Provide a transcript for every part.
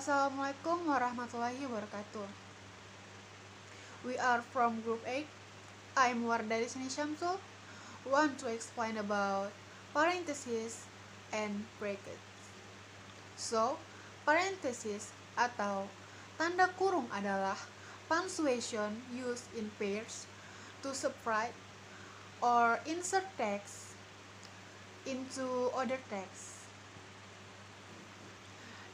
Assalamualaikum warahmatullahi wabarakatuh. We are from Group 8. I'm Wardari Syamsul. Want to explain about parenthesis and brackets. So, parenthesis atau tanda kurung adalah punctuation used in pairs to separate or insert text into other text.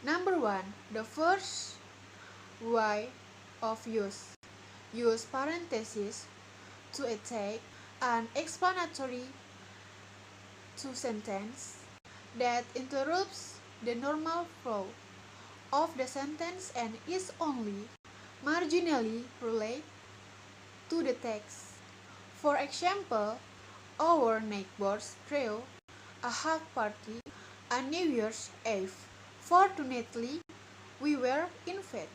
Number 1. The first way of use. Use parentheses to attack an explanatory to sentence that interrupts the normal flow of the sentence and is only marginally related to the text. For example, our neighbors threw a hug party on New Year's Eve. Fortunately, we were invited.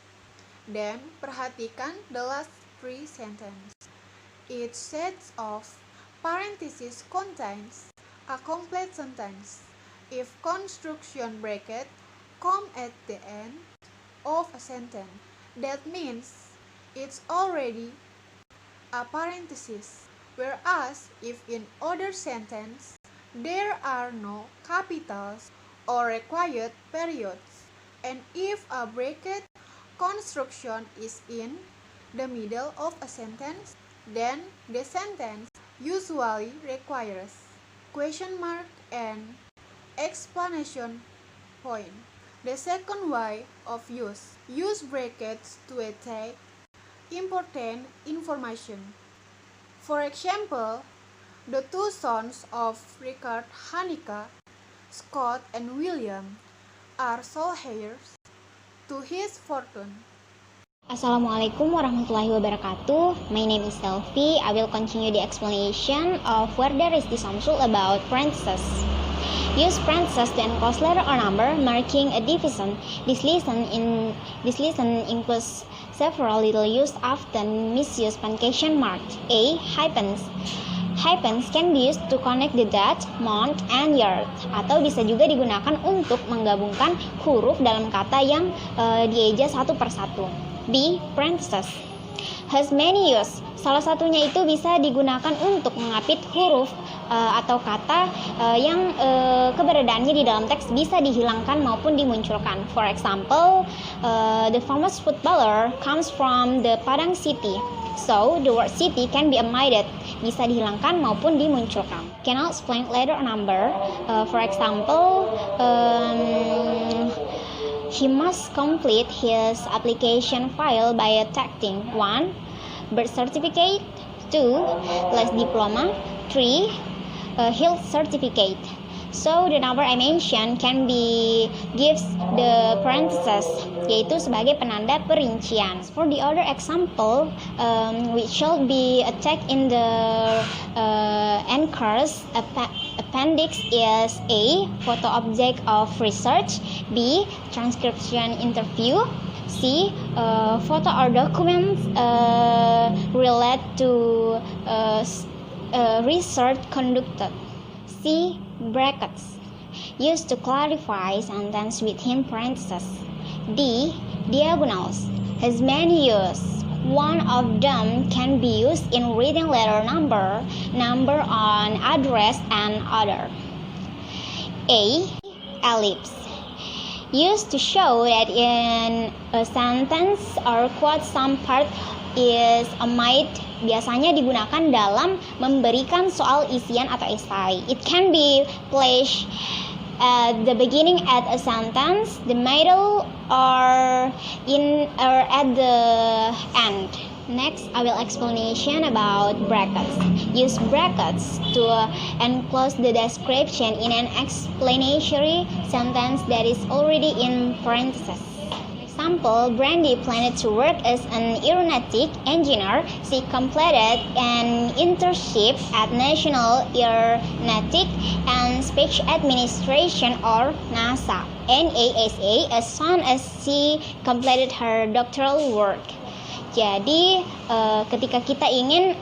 Then, perhatikan the last three sentences. Each set of parentheses contains a complete sentence. If construction bracket come at the end of a sentence, that means it's already a parenthesis. Whereas, if in other sentence, there are no capitals or required periods, and if a bracket construction is in the middle of a sentence, then the sentence usually requires question mark and explanation point. The second way of use brackets to attack important information. For example, the two sons of Richard Hanika, Scott and William, are sole heirs to his fortune. Assalamualaikum warahmatullahi wabarakatuh. My name is Selvi. I will continue the explanation of where there is the Syamsul about parentheses. Use parentheses to enclose letter or number marking a division. This lesson includes several little used often misused punctuation marks. A. Hyphens. Hyphens can be used to connect the date, month, and year, atau bisa juga digunakan untuk menggabungkan huruf dalam kata yang dieja satu persatu. B. Parentheses has many use. Salah satunya itu bisa digunakan untuk mengapit huruf atau kata yang keberadaannya di dalam teks bisa dihilangkan maupun dimunculkan. For example, the famous footballer comes from the Padang city. So, the word city can be omitted, bisa dihilangkan maupun dimunculkan. Can I explain letter or number? For example, he must complete his application file by attaching 1. Birth certificate, 2. Last diploma, 3. Health certificate. So the number I mentioned can be gives the parentheses, yaitu sebagai penanda perincian. For the other example, which shall be attacked in the anchors appendix is A. Photo object of research, B. Transcription interview, C. Photo or documents relate to research conducted. C. Brackets used to clarify sentence within parentheses. D. Diagonals has many uses. One of them can be used in reading letter number on address, and other. A. Ellipse used to show that in a sentence or quote some part is omitted, biasanya digunakan dalam memberikan soal isian atau esai. It can be placed at the beginning at a sentence, the middle, or at the end. Next, I will explanation about brackets. Use brackets to enclose the description in an explanatory sentence that is already in parentheses. Example, Brandy planned to work as an aeronautic engineer. She completed an internship at National Aeronautic and Space Administration or NASA, NASA, as soon as she completed her doctoral work. Jadi ketika kita ingin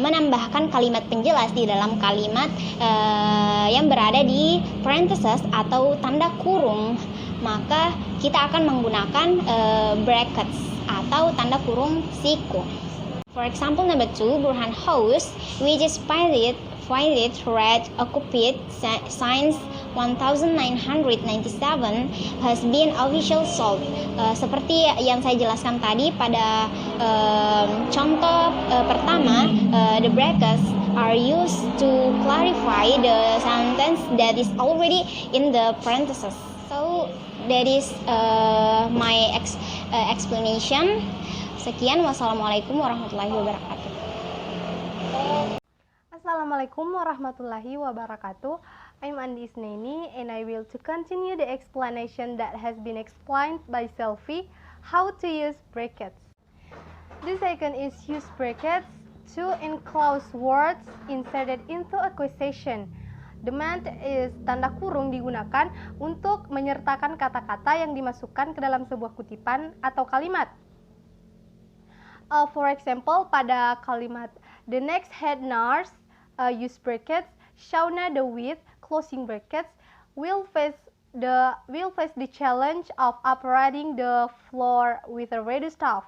menambahkan kalimat penjelas di dalam kalimat yang berada di parentheses atau tanda kurung, maka kita akan menggunakan brackets atau tanda kurung siku. For example, number 2, Burhan House, which is founded red occupied since 1997, has been officially sold. Seperti yang saya jelaskan tadi pada contoh pertama, the brackets are used to clarify the sentence that is already in the parentheses. So that is my explanation. Sekian, wassalamualaikum warahmatullahi wabarakatuh. Assalamualaikum warahmatullahi wabarakatuh. I'm Andi Isneni and I will to continue the explanation that has been explained by Selfie, how to use brackets. The second is use brackets to enclose words inserted into a quotation. The meant is tanda kurung digunakan untuk menyertakan kata-kata yang dimasukkan ke dalam sebuah kutipan atau kalimat. For example, pada kalimat the next head nurse, use brackets, Shauna DeWitt, closing brackets, will face the challenge of operating the floor with a ready staff.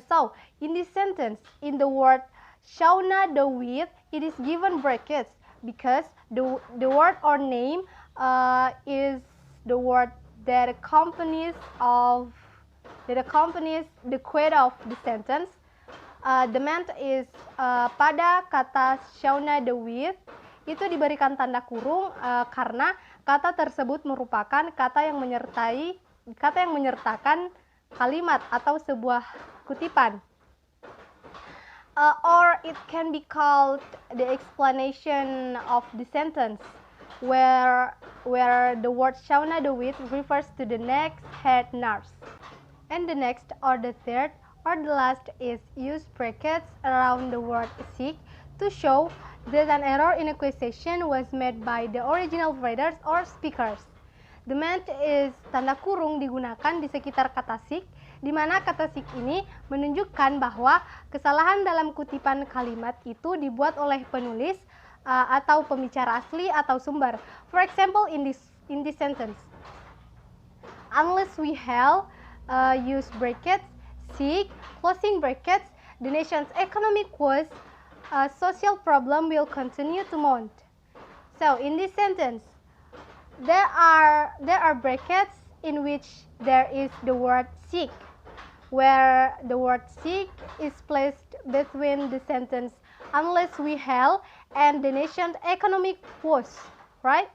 So, in this sentence, in the word Shauna DeWitt, it is given brackets because the word or name is the word that accompanies the quote of the sentence. The meant is pada kata Shauna DeWitt itu diberikan tanda kurung karena kata tersebut merupakan kata yang menyertakan kalimat atau sebuah kutipan. Or it can be called the explanation of the sentence where the word Shauna DeWitt refers to the next head nurse. And the next or the third or the last is use brackets around the word sick to show that an error in a quotation was made by the original writers or speakers. The meant is tanda kurung digunakan di sekitar kata sick, di mana kata sick ini menunjukkan bahwa kesalahan dalam kutipan kalimat itu dibuat oleh penulis atau pembicara asli atau sumber. For example, in this sentence, unless we have use brackets, sick, closing brackets, the nation's economic woes, social problem will continue to mount. So in this sentence, there are brackets in which there is the word sick, where the word sick is placed between the sentence unless we have and the nation's economic woes, right?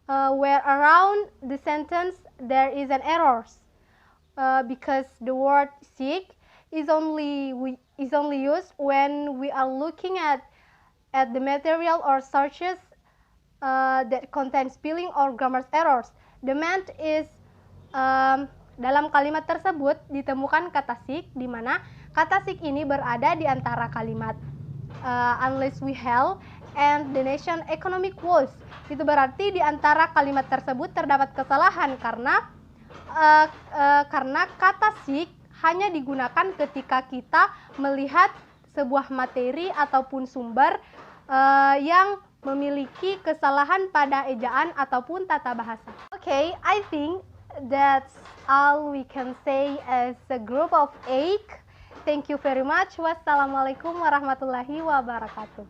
Where around the sentence there is an error because the word sick is only used when we are looking at the material or sources that contain spelling or grammar errors. The meant is dalam kalimat tersebut ditemukan kata sick, di mana kata sick ini berada di antara kalimat unless we have and the nation economic woes. Itu berarti di antara kalimat tersebut terdapat kesalahan karena kata sick hanya digunakan ketika kita melihat sebuah materi ataupun sumber yang memiliki kesalahan pada ejaan ataupun tata bahasa. Okay, I think that's all we can say as a group of 8. Thank you very much. Wassalamualaikum warahmatullahi wabarakatuh.